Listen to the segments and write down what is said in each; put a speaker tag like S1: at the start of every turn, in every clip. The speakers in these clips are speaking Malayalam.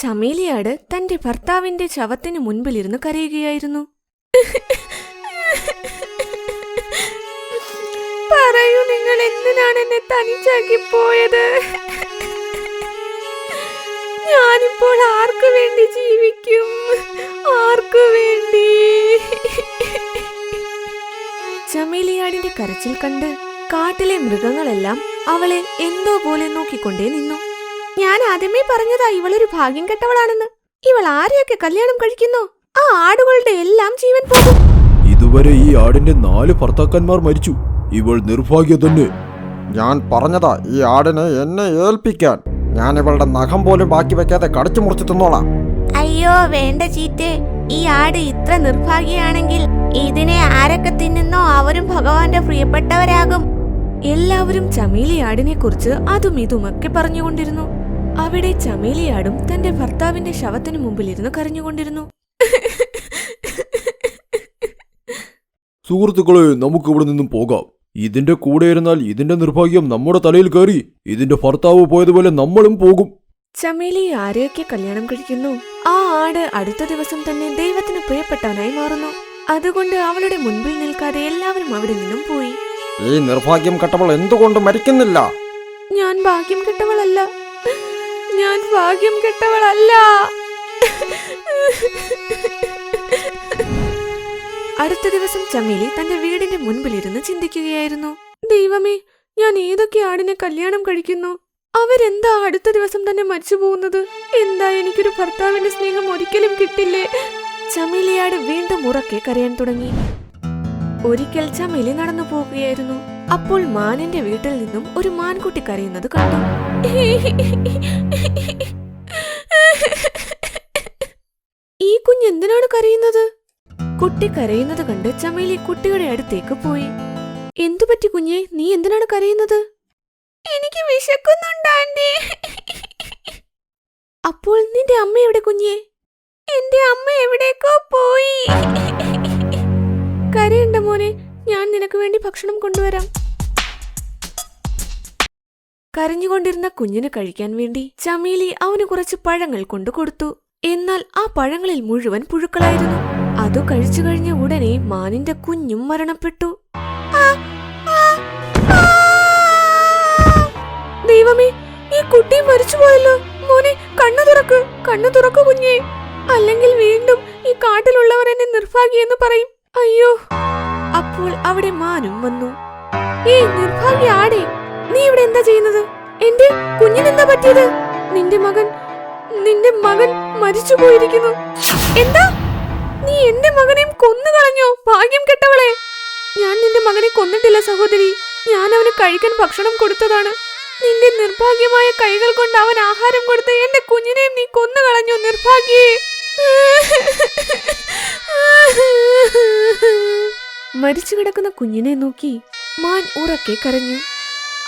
S1: ചമേലിയാട് തന്റെ ഭർത്താവിന്റെ ശവത്തിന് മുൻപിലിരുന്ന് കരയുകയായിരുന്നു. പറയൂ, നിങ്ങൾ എന്തിനാണ് എന്നെ തനിച്ചാക്കി പോയത്? ഞാനിപ്പോൾ ആർക്കു വേണ്ടി ജീവിക്കും? ആർക്കു വേണ്ടി? ചമേലിയാടിന്റെ കരച്ചിൽ കണ്ട് കാട്ടിലെ മൃഗങ്ങളെല്ലാം അവളെ എന്തോ പോലെ നോക്കിക്കൊണ്ടേ നിന്നു. ഞാൻ ആദ്യമേ പറഞ്ഞതാ ഇവളൊരു ഭാഗ്യം കെട്ടവളാണെന്ന്. ഇവൾ ആരെയൊക്കെ കല്യാണം കഴിക്കുന്നോ ആ ആടുകളുടെ എല്ലാം ജീവൻ പോകും.
S2: ഇതുവരെ ഈ ആടിന്റെ 4 ഭർത്താക്കന്മാർ മരിച്ചു. ഇവൾ നിർഭാഗ്യ തന്നെ.
S3: ഞാൻ പറഞ്ഞതാ ഈ ആടിനെ എന്നെ ഏൽപ്പിക്കാൻ. ഞാൻ ഇവളുടെ നഖം പോലും ബാക്കി വെക്കാതെ കടിച്ചു മുറിച്ച് തിന്നോളാം.
S1: അയ്യോ വേണ്ട ചീറ്റേ, ഈ ആട് ഇത്ര നിർഭാഗ്യയാണെങ്കിൽ ഇതിനെ ആരൊക്കെ തിന്നുന്നോ അവരും ഭഗവാന്റെ പ്രിയപ്പെട്ടവരാകും. എല്ലാവരും ചമേലിയാടിനെ കുറിച്ച് അതും ഇതുമൊക്കെ പറഞ്ഞുകൊണ്ടിരുന്നു. അവിടെ ചമേലിയാടും തന്റെ ഭർത്താവിന്റെ ശവത്തിനു മുമ്പിലിരുന്ന് കരഞ്ഞുകൊണ്ടിരുന്നു.
S2: സുഹൃത്തുക്കളെ, നമുക്ക് ഇവിടെ നിന്നും പോകാം. ഇതിന്റെ കൂടെ ഇരുന്നാൽ ഇതിന്റെ നിർഭാഗ്യം നമ്മുടെ തലയിൽ കയറി ഇതിന്റെ ഭർത്താവ് പോയതുപോലെ നമ്മളും പോകും.
S1: ചമേലി ആരെയൊക്കെ കല്യാണം കഴിക്കുന്നു ആ ആട് അടുത്ത ദിവസം തന്നെ ദൈവത്തിന് പ്രിയപ്പെട്ടവനായി മാറുന്നു. അതുകൊണ്ട് അവളുടെ മുൻപിൽ നിൽക്കാതെ എല്ലാവരും അവിടെ നിന്നും പോയി.
S3: ഈ നിർഭാഗ്യം കെട്ടവൾ എന്തുകൊണ്ട് മരിക്കുന്നില്ല?
S1: ഞാൻ ഭാഗ്യം കെട്ടവളല്ല, ഞാൻ ഭാഗ്യം കെട്ടവളല്ല. അടുത്ത ദിവസം ചമേലി തന്റെ വീടിന്റെ മുൻപിലിരുന്ന് ചിന്തിക്കുകയായിരുന്നു. ദൈവമേ, ഞാൻ ഏതൊക്കെ ആടിനെ കല്യാണം കഴിക്കുന്നു? അവരെന്താ അടുത്ത ദിവസം തന്നെ മരിച്ചു പോകുന്നത്? എന്താ എനിക്കൊരു ഭർത്താവിന്റെ സ്നേഹം ഒരിക്കലും കിട്ടില്ലേ? ചമേലിയാട് വീണ്ടും ഉറക്കെ കരയാൻ തുടങ്ങി. ഒരിക്കൽ ചമേലി നടന്നു പോവുകയായിരുന്നു. അപ്പോൾ മാനിന്റെ വീട്ടിൽ നിന്നും ഒരു മാൻകുട്ടി കരയുന്നത് കണ്ടു. ഈ കുഞ്ഞെന്തിനാണ് കരയുന്നത്? കുട്ടി കരയുന്നത് കണ്ട് ചമേലി കുട്ടിയുടെ അടുത്തേക്ക് പോയി. എന്തുപറ്റി കുഞ്ഞെ, നീ എന്തിനാണ് കരയുന്നത്? എനിക്ക് വിശക്കുന്നുണ്ട്. അപ്പോൾ നിന്റെ അമ്മ എവിടെ കുഞ്ഞെ? എന്റെ അമ്മ എവിടേക്കോ പോയി. കരയണ്ട മോനെ, ഞാൻ നിനക്ക് വേണ്ടി ഭക്ഷണം കൊണ്ടുവരാം. കരഞ്ഞുകൊണ്ടിരുന്ന കുഞ്ഞിന് കഴിക്കാൻ വേണ്ടി ചമേലി അവന് കുറച്ച് പഴങ്ങൾ കൊണ്ടു കൊടുത്തു. എന്നാൽ ആ പഴങ്ങളിൽ മുഴുവൻ പുഴുക്കളായിരുന്നു. അത് കഴിച്ചു കഴിഞ്ഞ ഉടനെ മാനിന്റെ കുഞ്ഞും മരണപ്പെട്ടു. ദൈവമേ, ഈ കുട്ടി മരിച്ചുപോയല്ലോ. മോനെ, കണ്ണു തുറക്ക്, കണ്ണു തുറക്കു കുഞ്ഞേ, അല്ലെങ്കിൽ വീണ്ടും ഈ കാട്ടിലുള്ളവർ എന്നെ നിർഭാഗ്യെന്ന് പറയും. അയ്യോ! അപ്പോൾ അവിടെ മാനും വന്നു. ഏയ് നിർഭാഗ്യ ആടേ, നീ ഇവിടെ എന്താ ചെയ്യുന്നത്? എന്റെ കുഞ്ഞിനെന്താ പറ്റിയത്? നിന്റെ മകൻ മരിച്ചു പോയിരിക്കുന്നു. എന്താ? നീ എന്റെ മകനെയും കൊന്നുകളഞ്ഞോ? ഭാഗ്യം കെട്ടവളെ! ഞാൻ നിന്റെ മകനെ കൊന്നിട്ടില്ല സഹോദരി. ഞാൻ അവന് കഴിക്കാൻ ഭക്ഷണം കൊടുത്തതാണ്. നിന്റെ നിർഭാഗ്യമായ കൈകൾ കൊണ്ട് അവൻ ആഹാരം കൊടുത്ത് എന്റെ കുഞ്ഞിനെയും നീ കൊന്നുകളഞ്ഞു നിർഭാഗ്യേ. മരിച്ചു കിടക്കുന്ന കുഞ്ഞിനെ നോക്കി മാൻ ഉറക്കെ കരഞ്ഞു.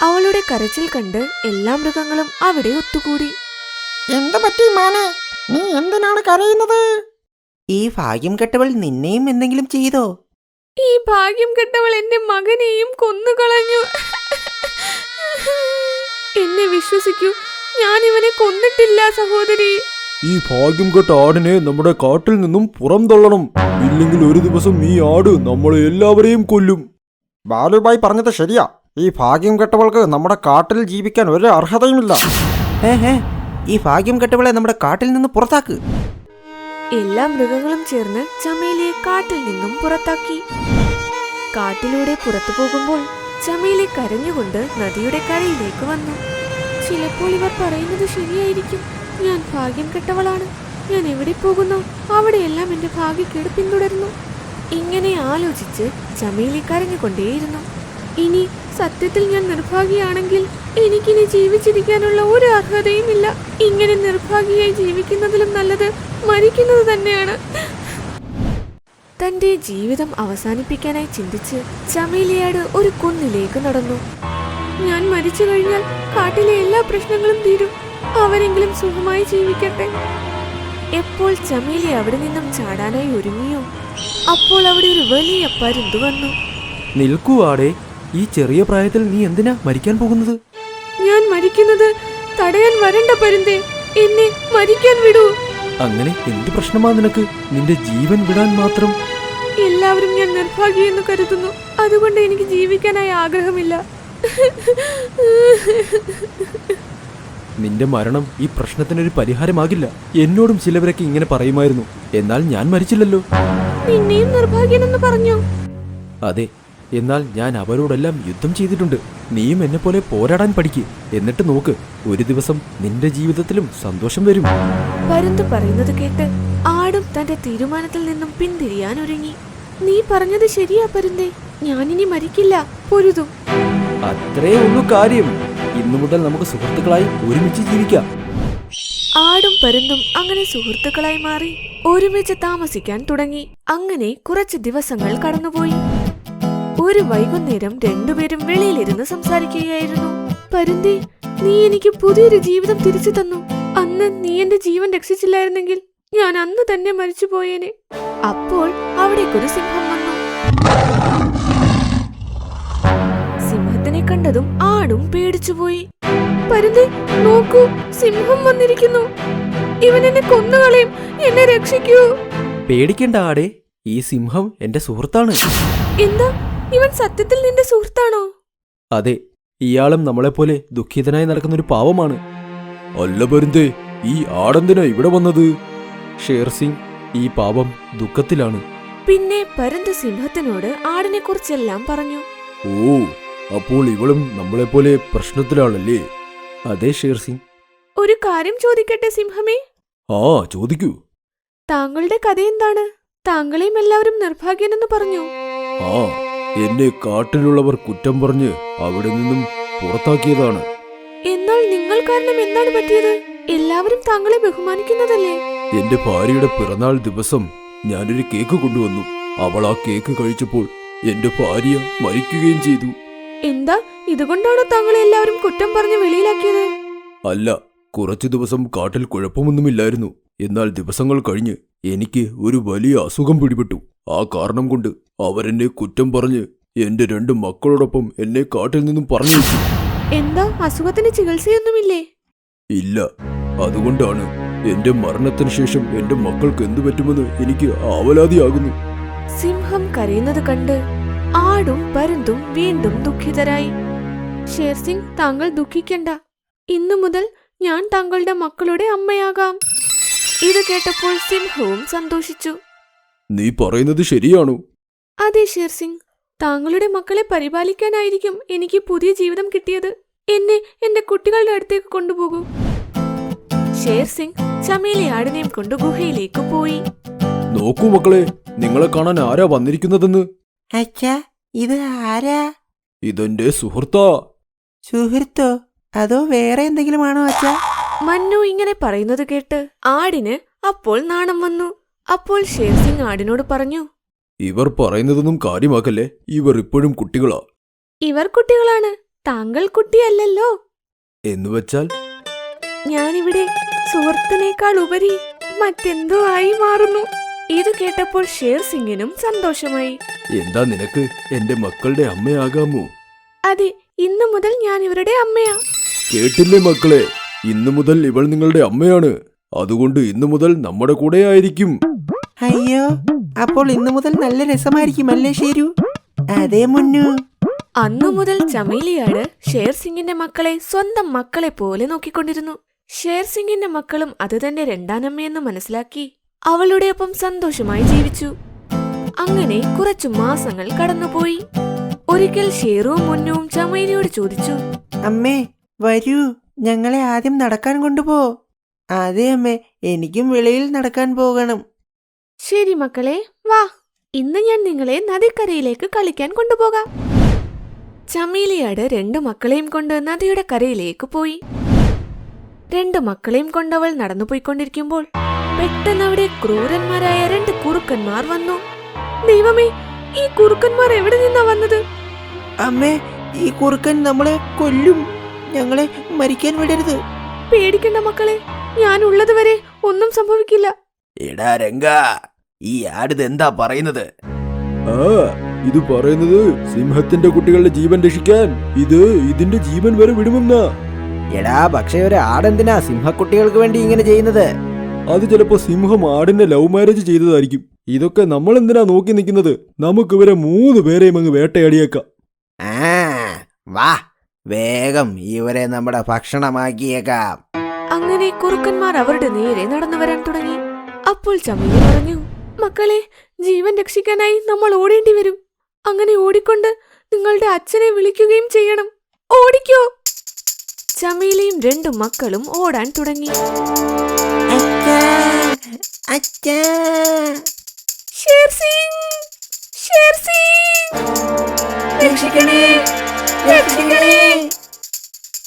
S1: അവളുടെ കരച്ചിൽ കണ്ട് എല്ലാ മൃഗങ്ങളും അവിടെ ഒത്തുകൂടി.
S3: എന്ത് പറ്റി മാനെ? നീ എന്തിനാണ് കരയുന്നത്?
S4: ഈ ഭാഗ്യം കെട്ടവൾ നിന്നെയും എന്തെങ്കിലും ചെയ്തോ?
S1: ഈ ഭാഗ്യം കെട്ടവൾ എന്റെ മകനെയും കൊന്നുകളഞ്ഞു. എന്നെ വിശ്വസിക്കൂ, ഞാൻ ഇവനെ കൊന്നിട്ടില്ല സഹോദരി.
S2: ഈ ഭാഗ്യം കെട്ട ആടിനെ നമ്മുടെ കാട്ടിൽ നിന്നും പുറംതള്ളണം. ഇല്ലെങ്കിൽ ഒരു ദിവസം ഈ ആട് നമ്മളെ എല്ലാവരെയും കൊല്ലും.
S3: ബാലുബായി പറഞ്ഞത് ശരിയാ. ഈ ഭാഗ്യം കെട്ടവൾക്ക് നമ്മുടെ കാട്ടിൽ ജീവിക്കാൻ ഒരു അർഹതയുമില്ല.
S4: ഈ ഭാഗ്യം കെട്ടവളെ നമ്മുടെ കാട്ടിൽ നിന്ന് പുറത്താക്ക്.
S1: എല്ലാ മൃഗങ്ങളും ചേർന്ന് ചമേലിയെ കാട്ടിൽ നിന്നും പുറത്താക്കി. കാട്ടിലൂടെ പുറത്തു പോകുമ്പോൾ ചമേലി കരഞ്ഞുകൊണ്ട് നദിയുടെ കരയിലേക്ക് വന്നു. ചിലപ്പോൾ ഇവർ പറയുന്നത് ശരിയായിരിക്കും. ഞാൻ ഭാഗ്യം കെട്ടവളാണ്. ഞാൻ എവിടെ പോകുന്നു അവിടെയെല്ലാം എന്റെ ഭാഗ്യക്കേട് പിന്തുടരുന്നു. ഇങ്ങനെ ആലോചിച്ച് ചമേലി കരഞ്ഞുകൊണ്ടേയിരുന്നു. ഇനി സത്യത്തിൽ ഞാൻ നിർഭാഗ്യയാണെങ്കിൽ എനിക്കിനി ജീവിച്ചിരിക്കാനുള്ള ഒരു അർഹതയുമില്ല. ഇങ്ങനെ നിർഭാഗ്യയായി ജീവിക്കുന്നതിലും നല്ലത് മരിക്കുന്നത് തന്നെയാണ്. തന്റെ ജീവിതം അവസാനിപ്പിക്കാനായി ചിന്തിച്ച് ചമേലിയാട് ഒരു കുന്നിലേക്ക് നടന്നു. ഞാൻ മരിച്ചു കഴിഞ്ഞാൽ കാട്ടിലെ എല്ലാ പ്രശ്നങ്ങളും തീരും. അവരെങ്കിലും സുഖമായി ജീവിക്കട്ടെ. എപ്പോൾ ചമേലി അവിടെ നിന്നും ചാടാനായി ഒരുങ്ങിയോ അപ്പോൾ അവിടെ ഒരു വലിയ പരുന്ത് വന്നു.
S5: നിൽക്കൂ ആടേ, ഈ ചെറിയ പ്രായത്തിൽ നീ എന്തിനാ മരിക്കാൻ പോകുന്നത്?
S1: ഞാൻ മരിക്കുന്നത് തടയാൻ വരണ്ട പരുന്തേ. എന്നെ മരിക്കാൻ വിടൂ.
S5: അങ്ങനെ എന്ത് പ്രശ്നമാ നിനക്ക്? നിന്റെ ജീവൻ വിടാൻ മാത്രം?
S1: എല്ലാവരും ഞാൻ നിർഭാഗ്യെന്ന് കരുതുന്നു. അതുകൊണ്ട് എനിക്ക് ജീവിക്കാനായി ആഗ്രഹമില്ല.
S5: നിന്റെ മരണം ഈ പ്രശ്നത്തിനൊരു പരിഹാരമാകില്ല. എന്നോടും ചിലവരൊക്കെ ഇങ്ങനെ പറയുമായിരുന്നു. എന്നാൽ ഞാൻ മരിച്ചില്ലല്ലോ.
S1: നിന്നെയും നിർഭാഗ്യനെന്ന് പറഞ്ഞു.
S5: അതെ, എന്നാൽ ഞാൻ അവരോടെല്ലാം യുദ്ധം ചെയ്തിട്ടുണ്ട്. നീയും എന്നെ പോലെ പോരാടാൻ പഠിക്ക്. എന്നിട്ട് നോക്ക്, ഒരു ദിവസം നിന്റെ ജീവിതത്തിലും സന്തോഷം വരും.
S1: പരുന്ത് പറയുന്നത് കേട്ട് ആടും തന്റെ തീരുമാനത്തിൽ നിന്നും പിന്തിരിയാൻ ഒരുങ്ങി. നീ പറഞ്ഞത് ശരിയാ പരുന്തേ, ഞാനിനി മരിക്കില്ല, പൊരുതും.
S5: അത്രേ ഉള്ളൂ കാര്യം. ഇന്നു മുതൽ നമുക്ക് സുഹൃത്തുക്കളായി ഒരുമിച്ച് ജീവിക്കാം.
S1: ആടും പരുന്തും അങ്ങനെ സുഹൃത്തുക്കളായി മാറി ഒരുമിച്ച് താമസിക്കാൻ തുടങ്ങി. അങ്ങനെ കുറച്ച് ദിവസങ്ങൾ കടന്നുപോയി. ഒരു വൈകുന്നേരം രണ്ടുപേരും വെളിയിലിരുന്ന് സംസാരിക്കുകയായിരുന്നു. പരുന്തി, നീ എനിക്ക് പുതിയൊരു ജീവിതം തിരിച്ചു തന്നു. അന്ന് നീ എന്റെ ജീവൻ രക്ഷിച്ചില്ലായിരുന്നെങ്കിൽ ഞാൻ അന്ന് തന്നെ മരിച്ചു പോയേനെ. അപ്പോൾ അവിടേക്കൊരു സിംഹം വന്നു. സിംഹത്തിനെ കണ്ടതും ആടും പേടിച്ചുപോയി. പരുന്തി, നോക്കൂ, സിംഹം വന്നിരിക്കുന്നു. ഇവൻ എന്നെ കൊന്നുകളയും, എന്നെ രക്ഷിക്കൂ.
S5: പേടിക്കേണ്ട ആടേ, ഈ സിംഹം എന്റെ സുഹൃത്താണ്.
S1: എന്താ, ഇവൻ സത്യത്തിൽ നിന്റെ സുഹൃത്താണോ?
S5: അതെ, ഇയാളും നമ്മളെപ്പോലെ ദുഃഖിതനായി നടക്കുന്നൊരു പാവമാണ്.
S2: അല്ല പരുന്തേ, ഈ ആടെന്തിനാ ഇവിടെ വന്നത്?
S5: ഷേർ സിംഗ്, ഈ പാവം ദുഃഖത്തിലാണ്.
S1: പിന്നെ പരുന്ത് സിംഹത്തിനോട് ആടിനെ കുറിച്ചെല്ലാം പറഞ്ഞു.
S2: ഓ, അപ്പോൾ ഇവളും നമ്മളെപ്പോലെ പ്രശ്നത്തിലാണല്ലേ?
S5: അതെ ഷേർ സിംഗ്.
S1: ഒരു കാര്യം ചോദിക്കട്ടെ സിംഹമേ?
S2: ആ, ചോദിക്കൂ.
S1: താങ്കളുടെ കഥ എന്താണ്? താങ്കളെയും എല്ലാവരും നിർഭാഗ്യനെന്ന് പറഞ്ഞു.
S2: ആ, എന്നെ കാട്ടിലുള്ളവർ കുറ്റം പറഞ്ഞ് അവിടെ നിന്നും പുറത്താക്കിയതാണ്.
S1: എന്നാൽ നിങ്ങൾ കാരണം എന്താണ് പറ്റിയത്? എല്ലാവരും താങ്കളെ ബഹുമാനിക്കുന്നതല്ലേ?
S2: എന്റെ ഭാര്യയുടെ പിറന്നാൾ ദിവസം ഞാനൊരു കേക്ക് കൊണ്ടുവന്നു. അവൾ ആ കേക്ക് കഴിച്ചപ്പോൾ എന്റെ ഭാര്യ മരിക്കുകയും ചെയ്തു.
S1: എന്താ, ഇതുകൊണ്ടാണോ താങ്കളെ എല്ലാവരും കുറ്റം പറഞ്ഞ് വെളിയിലാക്കിയത്?
S2: അല്ല, കുറച്ചു ദിവസം കാട്ടിൽ കുഴപ്പമൊന്നുമില്ലായിരുന്നു. എന്നാൽ ദിവസങ്ങൾ കഴിഞ്ഞ് എനിക്ക് ഒരു വലിയ അസുഖം പിടിപെട്ടു. ആ കാരണം കൊണ്ട് അവരെന്നെ കുറ്റം പറഞ്ഞ് എന്റെ 2 മക്കളോടൊപ്പം എന്നെ കാട്ടിൽ നിന്നും പറഞ്ഞു വെച്ചു.
S1: എന്താ, അസുഖത്തിന് ചികിത്സയൊന്നുമില്ലേ?
S2: ഇല്ല, അതുകൊണ്ടാണ് എന്റെ മരണത്തിന് ശേഷം എന്റെ മക്കൾക്ക് എന്തു പറ്റുമെന്ന് എനിക്ക് ആവലാതിയാകുന്നു.
S1: സിംഹം കരയുന്നത് കണ്ട് ആടും പരുന്തും വീണ്ടും ദുഃഖിതരായി. ഷേർസിംഗ്, താങ്കൾ ദുഃഖിക്കണ്ട. ഇന്നു മുതൽ ഞാൻ താങ്കളുടെ മക്കളുടെ അമ്മയാകാം. ഇത് കേട്ടപ്പോൾ സിംഹവും സന്തോഷിച്ചു.
S2: നീ പറയുന്നത് ശരിയാണോ?
S1: അതെ ഷേർസിംഗ്, താങ്കളുടെ മക്കളെ പരിപാലിക്കാനായിരിക്കും എനിക്ക് പുതിയ ജീവിതം കിട്ടിയത്. എന്നെ എന്റെ കുട്ടികളുടെ അടുത്തേക്ക് കൊണ്ടുപോകൂ. ഷേർസിംഗ് ചമേലി ആടിനെയും കൊണ്ട് ഗുഹയിലേക്ക് പോയി.
S2: നോക്കൂ മക്കളെ, നിങ്ങളെ കാണാൻ ആരാ വന്നിരിക്കുന്നതെന്ന്.
S4: അച്ഛാ, ഇത് ആരാ?
S2: ഇതെന്റെ സുഹൃത്താ.
S4: സുഹൃത്തോ അതോ വേറെ എന്തെങ്കിലും ആണോ അച്ഛാ?
S1: മന്നു ഇങ്ങനെ പറയുന്നത് കേട്ട് ആടിന് അപ്പോൾ നാണം വന്നു. അപ്പോൾ ഷേർസിംഗ് ആടിനോട് പറഞ്ഞു,
S2: ഇവർ പറയുന്നതൊന്നും കാര്യമാക്കല്ലേ. ഇവർ ഇപ്പോഴും കുട്ടികളാ.
S1: ഇവർ കുട്ടികളാണ്, താങ്കൾ കുട്ടിയല്ലല്ലോ.
S2: എന്നുവെച്ചാൽ?
S1: ഞാനിവിടെ സുഹൃത്തിനേക്കാൾ ഉപരി മറ്റെന്തോ ആയി മാറുന്നു. ഇത് കേട്ടപ്പോൾ ഷേർസിംഗിനും സന്തോഷമായി.
S2: എന്താ നിനക്ക് എന്റെ മക്കളുടെ അമ്മയാകാമോ?
S1: അതെ, ഇന്നു മുതൽ ഞാൻ ഇവരുടെ അമ്മയാ.
S2: കേട്ടില്ലേ മക്കളെ, ഇന്നു മുതൽ ഇവൾ നിങ്ങളുടെ അമ്മയാണ്. അതുകൊണ്ട് ഇന്നു മുതൽ നമ്മുടെ കൂടെ ആയിരിക്കും.
S4: അയ്യോ, അപ്പോൾ ഇന്നു മുതൽ നല്ല രസമായിരിക്കും അല്ലേ ഷേരു? അതെ മുന്നു.
S1: അന്നു മുതൽ ചമേലിയാട് ഷേർസിംഗിന്റെ മക്കളെ സ്വന്തം മക്കളെ പോലെ നോക്കിക്കൊണ്ടിരുന്നു. ഷേർസിംഗിന്റെ മക്കളും അത് തന്റെ രണ്ടാനമ്മയെന്ന് മനസ്സിലാക്കി അവളുടെ ഒപ്പം സന്തോഷമായി ജീവിച്ചു. അങ്ങനെ കുറച്ചു മാസങ്ങൾ കടന്നുപോയി. ഒരിക്കൽ ഷേറുവും മുന്നുവും ചമേലിയോട് ചോദിച്ചു,
S4: അമ്മേ വരൂ, ഞങ്ങളെ ആദ്യം നടക്കാൻ കൊണ്ടുപോ. അതെ അമ്മേ, എനിക്കും വെളിയിൽ നടക്കാൻ പോകണം.
S1: ശരി മക്കളെ, വാ, ഇന്ന് ഞാൻ നിങ്ങളെ നദിക്കരയിലേക്ക് കളിക്കാൻ കൊണ്ടുപോകാം. ചമേലിയാട് 2 മക്കളെയും കൊണ്ട് നദിയുടെ കരയിലേക്ക് പോയി. 2 മക്കളെയും കൊണ്ടവൾ നടന്നുപോയിക്കൊണ്ടിരിക്കുമ്പോൾ പെട്ടെന്ന് അവിടെ ക്രൂരന്മാരായ 2 കുറുക്കന്മാർ വന്നു. ദൈവമേ, ഈ കുറുക്കന്മാർ എവിടെ നിന്നാ വന്നത്?
S4: അമ്മേ, ഈ കുറുക്കൻ നമ്മളെ കൊല്ലും. ഞങ്ങളെ മരിക്കാൻ വിടരുത്.
S1: പേടിക്കണ്ട മക്കളെ, ഞാൻ ഉള്ളത് വരെ ഒന്നും സംഭവിക്കില്ല.
S5: എടാ രംഗ, ഈ ആടിതെന്താ പറയുന്നത്?
S2: ആ, ഇത് പറയുന്നത് സിംഹത്തിന്റെ കുട്ടികളുടെ ജീവൻ രക്ഷിക്കാൻ ഇതിന്റെ ജീവൻ വരെ വിടുമെന്നാ.
S4: എടാ പക്ഷേ ഒരു ആടെന്തിനാ സിംഹക്കുട്ടികൾക്ക് വേണ്ടി ഇങ്ങനെ ചെയ്യുന്നത്?
S5: അത് ചിലപ്പോ സിംഹം ആടിന്റെ ലവ് മാരേജ് ചെയ്തതായിരിക്കും. ഇതൊക്കെ നമ്മൾ എന്തിനാ നോക്കി നിൽക്കുന്നത്? നമുക്ക് ഇവരെ 3 പേരെയും അങ്ങ് വേട്ടയാടിയേക്കാം.
S4: വാ, വേഗം ഇവരെ നമ്മുടെ ഭക്ഷണമാക്കിയേക്കാം.
S1: അങ്ങനെ കുറുക്കന്മാർ അവരുടെ നേരെ നടന്നു വരാൻ തുടങ്ങി. അപ്പോൾ ചമീലി പറഞ്ഞു, മക്കളെ, ജീവൻ രക്ഷിക്കാനായി നമ്മൾ ഓടേണ്ടി വരും. അങ്ങനെ ഓടിക്കൊണ്ട് നിങ്ങളുടെ അച്ഛനെ വിളിക്കുകയും ചെയ്യണം. ഓടിക്കോ! ചമീലിയും 2 മക്കളും ഓടാൻ തുടങ്ങി. ഷേർ സിംഗ്, ഷേർ സിംഗ്, രക്ഷിക്കണേ, രക്ഷിക്കണേ!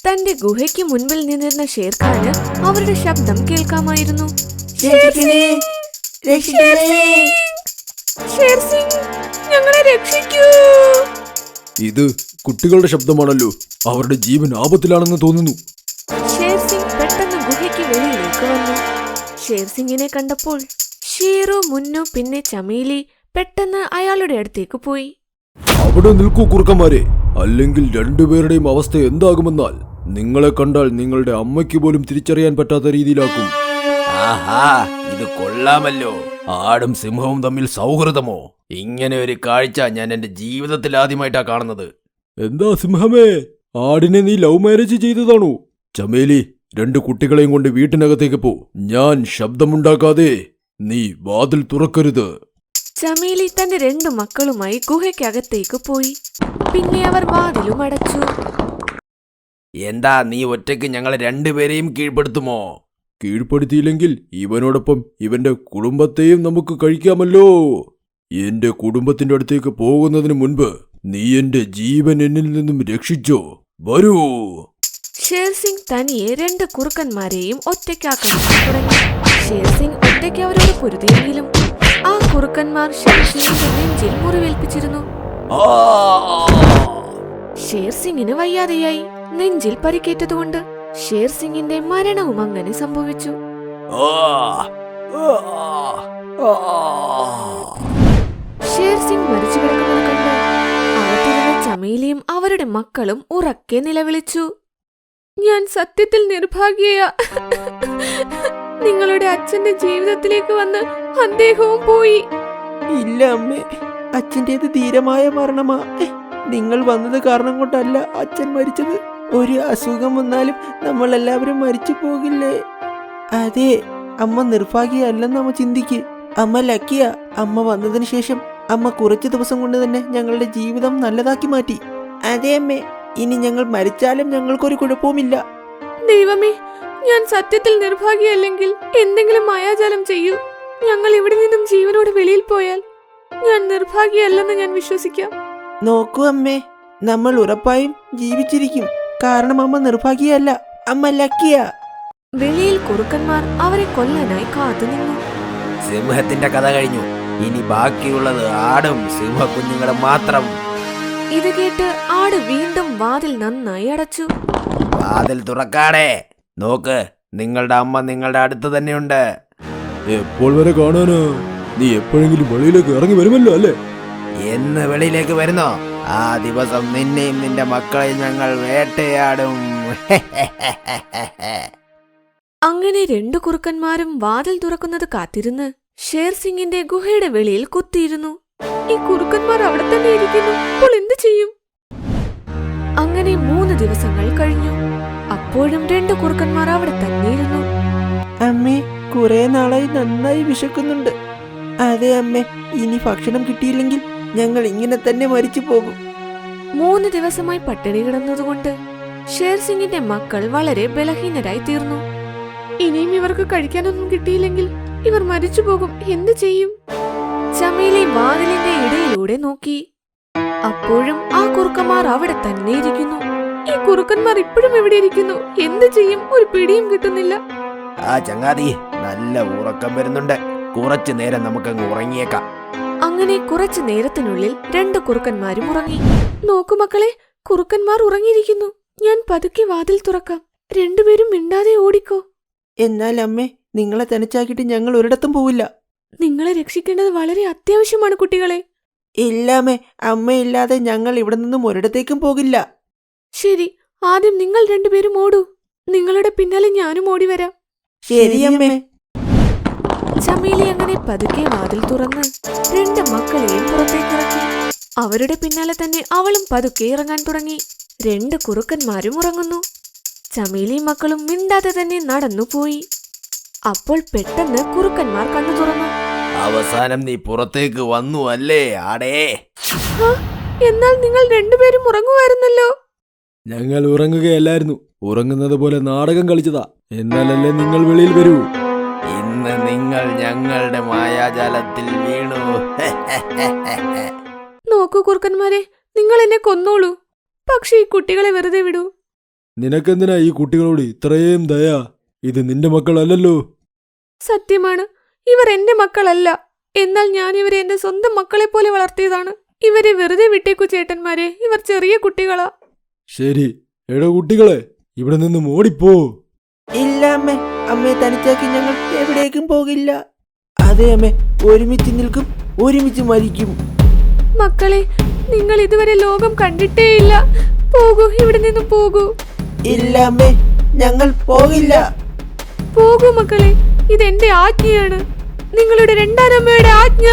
S1: തന്റെ ഗുഹയ്ക്ക് മുൻപിൽ നിന്നിരുന്ന ഷേർഖാന് അവരുടെ ശബ്ദം കേൾക്കാമായിരുന്നു. ഷേർ സിംഗ്, ഞങ്ങളെ രക്ഷിക്കൂ!
S2: ഇത് കുട്ടികളുടെ ശബ്ദമാണല്ലോ. അവരുടെ ജീവൻ ആപത്തിലാണെന്ന് തോന്നുന്നു.
S1: ഷേർ സിംഗ് പെട്ടെന്ന് ഗുഹയ്ക്ക് വെളിയിലേക്ക് വന്നു. ഷേർ സിംഗിനെ കണ്ടപ്പോൾ ഷേറു, മുന്നു പിന്നെ ചമീലി പെട്ടെന്ന് അയാളുടെ അടുത്തേക്ക് പോയി.
S2: അവിടെ നിൽക്കൂ കുറുക്കന്മാരെ, അല്ലെങ്കിൽ 2 പേരുടെയും അവസ്ഥ എന്താകുമെന്നാൽ നിങ്ങളെ കണ്ടാൽ നിങ്ങളുടെ അമ്മയ്ക്ക് പോലും തിരിച്ചറിയാൻ പറ്റാത്ത രീതിയിലാക്കും.
S5: ആഹാ, ഇത് കൊള്ളാമല്ലോ. ആടും സിംഹവും തമ്മിൽ സൗഹൃദമോ? ഇങ്ങനെ ഒരു കാഴ്ച ഞാൻ എന്റെ ജീവിതത്തിൽ ആദ്യമായിട്ടാ കാണുന്നത്.
S2: എന്താ സിംഹമേ, ആടിനെ നീ ലവ് മാരേജ് ചെയ്തതാണോ? ചമേലി, 2 കുട്ടികളെയും കൊണ്ട് വീട്ടിനകത്തേക്ക് പോ. ഞാൻ ശബ്ദമുണ്ടാക്കാതെ നീ വാതിൽ തുറക്കരുത്.
S1: ചമീലി തന്റെ 2 മക്കളുമായി ഗുഹയ്ക്കകത്തേക്ക് പോയി. പിന്നെ അവർ വാതിലും അടച്ചു.
S5: എന്താ, നീ ഒറ്റയ്ക്ക് ഞങ്ങളെ 2 പേരെയും കീഴ്പ്പെടുത്തുമോ?
S2: കീഴ്പ്പെടുത്തിയില്ലെങ്കിൽ ഇവനോടൊപ്പം ഇവന്റെ കുടുംബത്തെയും നമുക്ക് കഴിക്കാമല്ലോ. എന്റെ കുടുംബത്തിന്റെ അടുത്തേക്ക് പോകുന്നതിന് മുൻപ് നീ എന്റെ ജീവൻ എന്നിൽ നിന്നും രക്ഷിച്ചോ. വരൂ!
S1: ഷേർ സിംഗ് തനിയെ 2 കുറുക്കന്മാരെയും ഒറ്റയ്ക്കാക്കാൻ തുടങ്ങി. ഷേർ സിംഗ് ഒറ്റയ്ക്ക് അവരോട് പൊരുതിയെങ്കിലും ആ കുറുക്കന്മാർ ഷേർ സിംഗിന്റെ നെഞ്ചിൽ മുറിവേൽപ്പിച്ചിരുന്നു. ഷേർ സിംഗിന് വയ്യാതെയായി. നെഞ്ചിൽ പരിക്കേറ്റതുകൊണ്ട് ഷേർ സിംഗിന്റെ മരണവും അങ്ങനെ സംഭവിച്ചു. ഷേർ സിംഗ് മരിച്ചു കിടക്കുന്നത് കണ്ട് അകത്തിരുന്ന ചമീലിയും അവരുടെ മക്കളും ഉറക്കെ നിലവിളിച്ചു. ഞാൻ സത്യത്തിൽ നിർഭാഗ്യയാ. നിങ്ങളുടെ അച്ഛന്റെ ജീവിതത്തിലേക്ക് വന്ന് അദ്ദേഹവും പോയി.
S4: ഇല്ല അമ്മേ, അച്ഛൻ്റേത് ധീരമായ മരണമാ. നിങ്ങൾ വന്നത് കാരണം കൊണ്ടല്ല അച്ഛൻ മരിച്ചത്. ഒരു അസുഖം വന്നാലും നമ്മൾ എല്ലാവരും മരിച്ചു പോകില്ലേ? അതെ, അമ്മ നിർഭാഗ്യയല്ലെന്ന് അമ്മ ചിന്തിക്ക്. അമ്മ ലക്കിയ. അമ്മ വന്നതിന് ശേഷം അമ്മ കുറച്ചു ദിവസം കൊണ്ട് തന്നെ ഞങ്ങളുടെ ജീവിതം നല്ലതാക്കി മാറ്റി. അതെ അമ്മേ, ഇനി ഞങ്ങൾ മരിച്ചാലും ഞങ്ങൾക്കൊരു കുഴപ്പവുമില്ല.
S1: ദൈവമേ, ഞാൻ സത്യത്തിൽ നിർഭാഗ്യയല്ലെങ്കിൽ എന്തെങ്കിലും മായാജാലം ചെയ്യൂ. ഞങ്ങൾ ഇവിടെ നിന്നും ജീവനോട് വെളിയിൽ പോയാൽ ഞാൻ നിർഭാഗ്യയല്ലെന്ന് ഞാൻ വിശ്വസിക്കാം.
S4: നോക്കൂ അമ്മേ, നമ്മൾ ഉറപ്പായും ജീവിച്ചിരിക്കും. കാരണം അമ്മ നിർഭാഗ്യയല്ല, അമ്മ ലക്കിയ.
S1: വെളിയിൽ കുറുക്കന്മാർ അവരെ കൊല്ലാനായി കാത്തുനിന്നു.
S5: സിംഹത്തിന്റെ കഥ കഴിഞ്ഞു. ഇനി ബാക്കിയുള്ളത് ആടും സിംഹക്കുഞ്ഞുങ്ങളും മാത്രം.
S1: ഇത് കേട്ട് ആട് വീണ്ടും വാതിൽ നന്നായി അടച്ചു.
S5: വാതിൽ തുറക്കാടേ. നോക്ക്, നിങ്ങളുടെ അമ്മ നിങ്ങളുടെ അടുത്ത് തന്നെയുണ്ട്.
S2: എപ്പോൾ വരെ കാണാനാ? നീ എപ്പോഴെങ്കിലും വെളിയിലേക്ക് ഇറങ്ങി വരുമല്ലോ അല്ലേ?
S5: എന്ന് വെളിയിലേക്ക് വരുന്നോ? ആ ദിവസം നിന്നെയും നിന്റെ മക്കളെയും ഞങ്ങൾ വേട്ടയാടും.
S1: അങ്ങനെ 2 കുറുക്കന്മാരും വാതിൽ തുറക്കുന്നത് കാത്തിരുന്ന് ഷേർ സിംഗിന്റെ ഗുഹയുടെ വെളിയിൽ കുത്തിയിരുന്നു. ഈ കുറുക്കന്മാർ അവിടെ തന്നെ ഇരിക്കുന്നു. അപ്പോൾ എന്ത് ചെയ്യും? അങ്ങനെ 3 ദിവസങ്ങൾ കഴിഞ്ഞു. അപ്പോഴും 2 കുറുക്കന്മാർ അവിടെ തന്നെ ഇരുന്നു.
S4: അമ്മേ, കുറെ നാളായി നന്നായി വിശക്കുന്നുണ്ട്. അതെ അമ്മേ, ഇനി ഭക്ഷണം കിട്ടിയില്ലെങ്കിൽ ഞങ്ങൾ ഇങ്ങനെ തന്നെ മരിച്ചു പോകും.
S1: 3 ദിവസമായി പട്ടിണി കിടന്നതുകൊണ്ട് ഷേർ സിംഗിന്റെ മക്കൾ വളരെ ബലഹീനരായി തീർന്നു. ഇനിയും ഇവർക്ക് കഴിക്കാനൊന്നും കിട്ടിയില്ലെങ്കിൽ ഇവർ മരിച്ചു പോകും. എന്ത് ചെയ്യും? ചമീലി വാതിലിന്റെ ഇടയിലൂടെ നോക്കി. അപ്പോഴും ആ കുറുക്കന്മാർ അവിടെ തന്നെ ഇരിക്കുന്നു. ഈ കുറുക്കന്മാർ ഇപ്പോഴും എവിടെ ഇരിക്കുന്നു? എന്ത് ചെയ്യും? ഒരു പിടിയും കിട്ടുന്നില്ല.
S5: ആ ചങ്ങാതി, നല്ല ഉറക്കം വരുന്നുണ്ട്. കുറച്ചു നേരം നമുക്കങ്ങ് ഉറങ്ങിയേക്കാം.
S1: അങ്ങനെ കുറച്ചു നേരത്തിനുള്ളിൽ 2 കുറുക്കന്മാരും ഉറങ്ങി. നോക്കു മക്കളെ, കുറുക്കന്മാർ ഉറങ്ങിയിരിക്കുന്നു. ഞാൻ പതുക്കെ വാതിൽ തുറക്കാം. 2 പേരും മിണ്ടാതെ ഓടിക്കോ.
S4: എന്നാൽ അമ്മേ, നിങ്ങളെ തനിച്ചാക്കിയിട്ട് ഞങ്ങൾ ഒരിടത്തും പോവില്ല.
S1: നിങ്ങളെ രക്ഷിക്കേണ്ടത് വളരെ അത്യാവശ്യമാണ് കുട്ടികളെ.
S4: ഇല്ലാമേ, അമ്മയില്ലാതെ ഞങ്ങൾ ഇവിടെ നിന്നും ഒരിടത്തേക്കും പോകില്ല.
S1: ശരി, ആദ്യം നിങ്ങൾ 2 പേരും ഓടൂ. നിങ്ങളുടെ പിന്നാലെ ഞാനും ഓടി വരാം.
S4: ശരി അമ്മേ.
S1: ചമേലി അങ്ങനെ പതുക്കെ വാതിൽ തുറന്ന് രണ്ട് മക്കളെയും പുറത്തേക്കിറക്കി. അവരുടെ പിന്നാലെ തന്നെ അവളും പതുക്കെ ഇറങ്ങാൻ തുടങ്ങി. രണ്ട് കുറുക്കന്മാരും ഉറങ്ങുന്നു. ചമേലിയും മക്കളും മിണ്ടാതെ തന്നെ നടന്നുപോയി. അപ്പോൾ പെട്ടെന്ന് കുറുക്കന്മാർ കണ്ണു തുറന്നു.
S2: അവസാനം നീ പുറത്തേക്ക് വന്നു അല്ലേ ആടേ?
S1: എന്നാൽ നിങ്ങൾ രണ്ടുപേരും ഉറങ്ങുമായിരുന്നല്ലോ.
S2: ഞങ്ങൾ ഉറങ്ങുകയല്ലായിരുന്നു, ഉറങ്ങുന്നത് പോലെ നാടകം കളിച്ചതാ. എന്നാലല്ലേ നിങ്ങൾ വെളിയിൽ വരൂ. ഇന്ന് നിങ്ങൾ ഞങ്ങളുടെ മായാജാലത്തിൽ വീണു.
S1: നോക്കൂ കുറുക്കന്മാരെ, നിങ്ങൾ എന്നെ കൊന്നോളൂ, പക്ഷെ ഈ കുട്ടികളെ വെറുതെ വിടൂ.
S2: നിനക്കെന്തിനാ ഈ കുട്ടികളോട് ഇത്രയും ദയ? ഇത് നിന്റെ മക്കളല്ലല്ലോ.
S1: സത്യമാണ്, ഇവർ എന്റെ മക്കളല്ല. എന്നാൽ ഞാൻ ഇവരെ എന്റെ സ്വന്തം മക്കളെ പോലെ വളർത്തിയതാണ്. ഇവരെ വെറുതെ വിട്ടേക്കു ചേട്ടന്മാരെ, ഇവർ ചെറിയ കുട്ടികളാ.
S2: ശരി, എടോ കുട്ടികളെ, ഇവിടെ നിന്നും ഓടിപ്പോ.
S4: ഇല്ല അമ്മേ, അമ്മയെ തനിച്ചാക്കി ഞങ്ങൾ എവിടേക്കും പോകില്ല. അതെ അമ്മേ, ഒരുമിച്ച് നിൽക്കും, ഒരുമിച്ച് മരിക്കും.
S1: മക്കളെ, നിങ്ങൾ ഇതുവരെ ലോകം കണ്ടിട്ടേയില്ല. പോകൂ, ഇവിടെ നിന്നും പോകൂ.
S4: ഇല്ല അമ്മേ, ഞങ്ങൾ പോകില്ല.
S1: പോകൂ മക്കളെ, ഇതെന്റെ ആജ്ഞയാണ്, നിങ്ങളുടെ രണ്ടാനമ്മയുടെ ആജ്ഞ.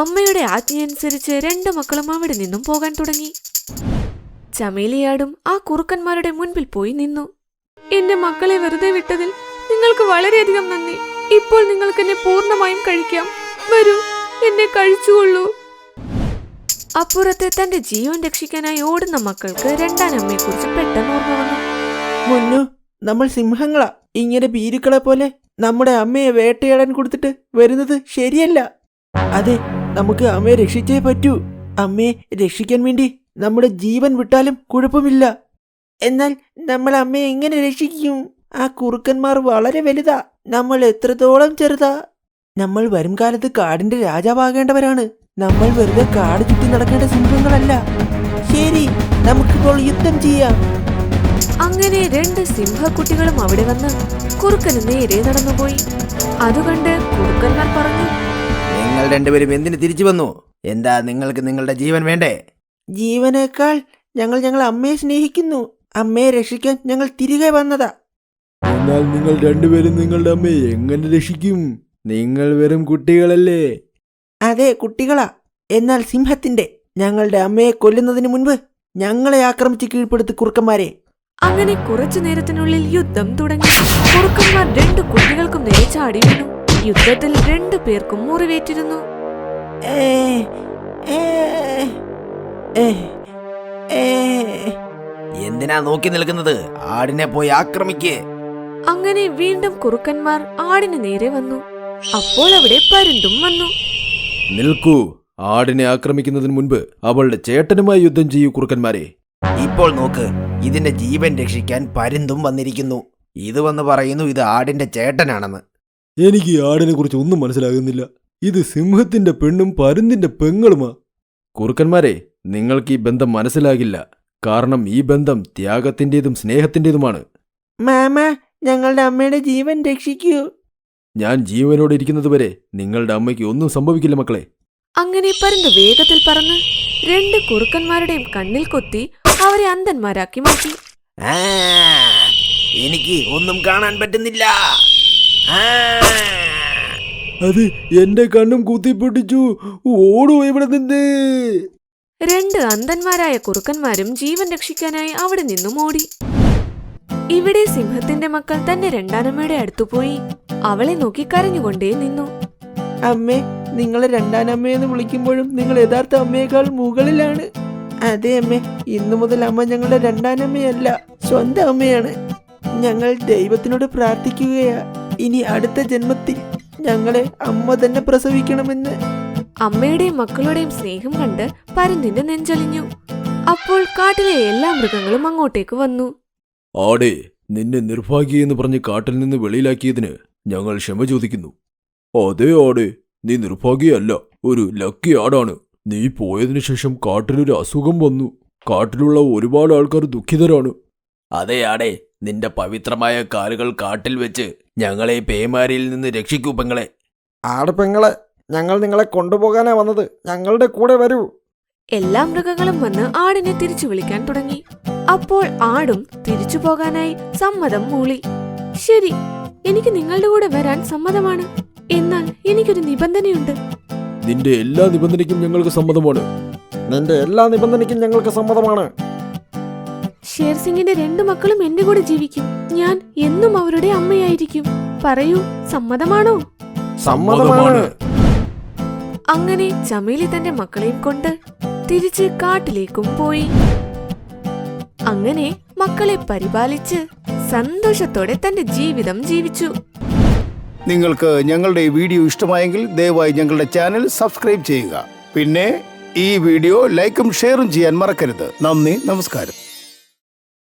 S1: അമ്മയുടെ ആജ്ഞയനുസരിച്ച് രണ്ട് മക്കളും അവിടെ നിന്നും പോകാൻ തുടങ്ങി. ചമേലിയാടും ആ കുറുക്കന്മാരുടെ മുൻപിൽ പോയി നിന്നു. എന്റെ മക്കളെ വെറുതെ വിട്ടതിൽ നിങ്ങൾക്ക് വളരെയധികം നന്ദി. ഇപ്പോൾ നിങ്ങൾക്ക് എന്നെ പൂർണ്ണമായും കഴിക്കാം. വരൂ, എന്നെ കഴിച്ചുകൊള്ളൂ. അപ്പുറത്ത് തന്റെ ജീവൻ രക്ഷിക്കാനായി ഓടുന്ന മക്കൾക്ക് രണ്ടാനമ്മയെ കുറിച്ച് പെട്ടെന്ന് ഓർമ്മ വന്നു.
S4: മുന്നു, നമ്മൾ സിംഹങ്ങളാ. ഇങ്ങനെ ഭീരുക്കളെ പോലെ നമ്മുടെ അമ്മയെ വേട്ടയാടാൻ കൊടുത്തിട്ട് വരുന്നത് ശരിയല്ല. അതെ, നമുക്ക് അമ്മയെ രക്ഷിച്ചേ പറ്റൂ. അമ്മയെ രക്ഷിക്കാൻ വേണ്ടി നമ്മുടെ ജീവൻ വിട്ടാലും കുഴപ്പമില്ല. എന്നാൽ നമ്മൾ അമ്മയെ എങ്ങനെ രക്ഷിക്കും? ആ കുറുക്കന്മാർ വളരെ വലുതാ, നമ്മൾ എത്രത്തോളം ചെറുതാ. നമ്മൾ വരും കാലത്ത് കാടിന്റെ രാജാവാകേണ്ടവരാണ്. നമ്മൾ വെറുതെ കാട് ചുറ്റി നടക്കേണ്ട സിംഹങ്ങളല്ല. ശരി, നമുക്കിപ്പോൾ യുദ്ധം ചെയ്യാം.
S1: അങ്ങനെ രണ്ട് സിംഹക്കുട്ടികളും അവിടെ വന്ന് കുറുക്കന് നേരെ നടന്നുപോയി. അതുകണ്ട് കുറുക്കന്മാർ പറഞ്ഞു,
S2: നിങ്ങൾ രണ്ടുപേരും എന്തിനു തിരിച്ചു വന്നു? എന്താ നിങ്ങൾക്ക് നിങ്ങളുടെ ജീവൻ വേണ്ടേ?
S4: ജീവനേക്കാൾ ഞങ്ങൾ അമ്മയെ സ്നേഹിക്കുന്നു. അമ്മയെ രക്ഷിക്കാൻ ഞങ്ങൾ തിരികെ വന്നതാ.
S2: എന്നാൽ നിങ്ങൾ രണ്ടുപേരും നിങ്ങളുടെ അമ്മയെ എങ്ങനെ രക്ഷിക്കും? നിങ്ങൾ വെറും കുട്ടികളല്ലേ.
S4: അതെ, കുട്ടികളാ. എന്നാൽ സിംഹത്തിന്റെ ഞങ്ങളുടെ അമ്മയെ കൊല്ലുന്നതിന് മുൻപ് ഞങ്ങളെ ആക്രമിച്ച് കീഴ്പ്പെടുത്തി കുറുക്കന്മാരെ.
S1: അങ്ങനെ കുറച്ചു നേരത്തിനുള്ളിൽ യുദ്ധം തുടങ്ങി. കുറുക്കന്മാർ രണ്ട് കുട്ടികൾക്കും നേരെ ചാടി വീണു. യുദ്ധത്തിൽ രണ്ടു പേർക്കും മുറിവേറ്റിരുന്നു.
S2: എന്തിനാ നോക്കി നിൽക്കുന്നത്? ആടിനെ പോയി ആക്രമിക്കേ.
S1: അങ്ങനെ വീണ്ടും കുറുക്കന്മാർ ആടിന് നേരെ വന്നു. അപ്പോൾ അവിടെ പരുന്തും വന്നു.
S2: നിൽക്കൂ, ആടിനെ ആക്രമിക്കുന്നതിന് മുൻപ് അവളുടെ ചേട്ടനുമായി യുദ്ധം ചെയ്യൂ കുറുക്കന്മാരെ. ഇപ്പോൾ നോക്ക്, ഇതിന്റെ ജീവൻ രക്ഷിക്കാൻ പരുന്തും വന്നിരിക്കുന്നു. ഇത് വന്ന് പറയുന്നു ഇത് ആടിന്റെ ചേട്ടനാണെന്ന്. എനിക്ക് ഈ ആടിനെ കുറിച്ച് ഒന്നും മനസ്സിലാകുന്നില്ല. ഇത് സിംഹത്തിന്റെ പെണ്ണും പരുന്തിന്റെ പെങ്ങളുമാ. കുറുക്കന്മാരെ, നിങ്ങൾക്ക് ഈ ബന്ധം മനസ്സിലാകില്ല. കാരണം ഈ ബന്ധം ത്യാഗത്തിന്റേതും സ്നേഹത്തിന്റേതുമാണ്.
S4: മാമ, ഞങ്ങളുടെ അമ്മയുടെ ജീവൻ രക്ഷിക്കൂ.
S2: ഞാൻ ജീവനോടെ ഇരിക്കുന്നതുവരെ നിങ്ങളുടെ അമ്മയ്ക്ക് ഒന്നും സംഭവിക്കില്ല മക്കളെ.
S1: അങ്ങനെ പരുന്ത് വേഗത്തിൽ പറന്ന് രണ്ട് കുറുക്കന്മാരുടെയും കണ്ണിൽ കൊത്തി അവരെ അന്ധന്മാരാക്കി മാറ്റി.
S2: എനിക്ക് ഒന്നും കാണാൻ പറ്റുന്നില്ല. അത് എന്റെ കണ്ണും കുത്തിപ്പൊട്ടിച്ചു. ഓടൂ ഇവിടെ നിന്ന്.
S1: രണ്ട് അന്ധന്മാരായ കുറുക്കന്മാരും ജീവൻ രക്ഷിക്കാനായി അവിടെ നിന്നും ഓടി. ഇവിടെ സിംഹത്തിന്റെ മക്കൾ തന്റെ രണ്ടാനമ്മയുടെ അടുത്തുപോയി അവളെ നോക്കി കരഞ്ഞുകൊണ്ടേ നിന്നു.
S4: അമ്മേ, നിങ്ങളെ രണ്ടാനമ്മയെന്ന് വിളിക്കുമ്പോഴും നിങ്ങൾ യഥാർത്ഥ അമ്മയേക്കാൾ മുകളിലാണ്. അതെ അമ്മേ, ഇന്നു മുതൽ അമ്മ ഞങ്ങളുടെ രണ്ടാനമ്മയല്ല, സ്വന്തം അമ്മയാണ്. ഞങ്ങൾ ദൈവത്തിനോട് പ്രാർത്ഥിക്കുകയാ, ഇനി അടുത്ത ജന്മത്തിൽ ഞങ്ങളെ അമ്മ തന്നെ പ്രസവിക്കണമെന്ന്.
S1: അമ്മയുടെയും മക്കളുടെയും സ്നേഹം കണ്ട് പരുന്തിന്റെ നെഞ്ചലിഞ്ഞു. അപ്പോൾ കാട്ടിലെ എല്ലാ മൃഗങ്ങളും അങ്ങോട്ടേക്ക് വന്നു.
S2: ആടേ, നിന്നെ നിർഭാഗ്യെന്ന് പറഞ്ഞ് കാട്ടിൽ നിന്ന് വെളിയിലാക്കിയതിന് ഞങ്ങൾ ക്ഷമ ചോദിക്കുന്നു. അതേ ആടേ, നീ നിർഭാഗ്യയല്ല, ഒരു ലക്കി ആടാണ്. നീ പോയതിനു ശേഷം കാട്ടിലൊരു അസുഖം വന്നു. കാട്ടിലുള്ള ഒരുപാട് ആൾക്കാർ ദുഃഖിതരാണ്. അതെ ആടേ, നിന്റെ പവിത്രമായ കാലുകൾ കാട്ടിൽ വെച്ച് ഞങ്ങളെ പേമാരിയിൽ നിന്ന് രക്ഷിക്കൂ പെങ്ങളെ.
S3: ആട് പെങ്ങളെ, ഞങ്ങൾ നിങ്ങളെ കൊണ്ടുപോകാനാ വന്നത്. ഞങ്ങളുടെ കൂടെ വരൂ.
S1: എല്ലാ മൃഗങ്ങളും വന്ന് ആടിനെ തിരിച്ചു വിളിക്കാൻ തുടങ്ങി. അപ്പോൾ ആടും തിരിച്ചു പോകാനായി സമ്മതം മൂളി. ശരി, എനിക്ക് നിങ്ങളുടെ കൂടെ വരാൻ സമ്മതമാണ്. എന്നാൽ എനിക്കൊരു നിബന്ധനയുണ്ട്.
S2: നിന്റെ എല്ലാ നിബന്ധനയ്ക്കും ഞങ്ങൾക്ക് സമ്മതമാണ്.
S3: നിന്റെ എല്ലാ നിബന്ധനയ്ക്കും ഞങ്ങൾക്ക് സമ്മതമാണ്.
S1: ഷേർസിംഗിന്റെ 2 മക്കളും എന്റെ കൂടെ ജീവിക്കും. ഞാൻ എന്നും അവരുടെ അമ്മയായിരിക്കും. പറയൂ, സമ്മതമാണോ?
S3: സമ്മതമാണ്.
S1: അങ്ങനെ ചമേലി തന്റെ മക്കളെയും കൊണ്ട് തിരിച്ച് കാട്ടിലേക്കും പോയി. അങ്ങനെ മക്കളെ പരിപാലിച്ച് സന്തോഷത്തോടെ തന്റെ ജീവിതം ജീവിച്ചു.
S6: നിങ്ങൾക്ക് ഞങ്ങളുടെ ഈ വീഡിയോ ഇഷ്ടമായെങ്കിൽ ദയവായി ഞങ്ങളുടെ ചാനൽ സബ്സ്ക്രൈബ് ചെയ്യുക. പിന്നെ ഈ വീഡിയോ ലൈക്കും ഷെയറും ചെയ്യാൻ മറക്കരുത്. നന്ദി, നമസ്കാരം.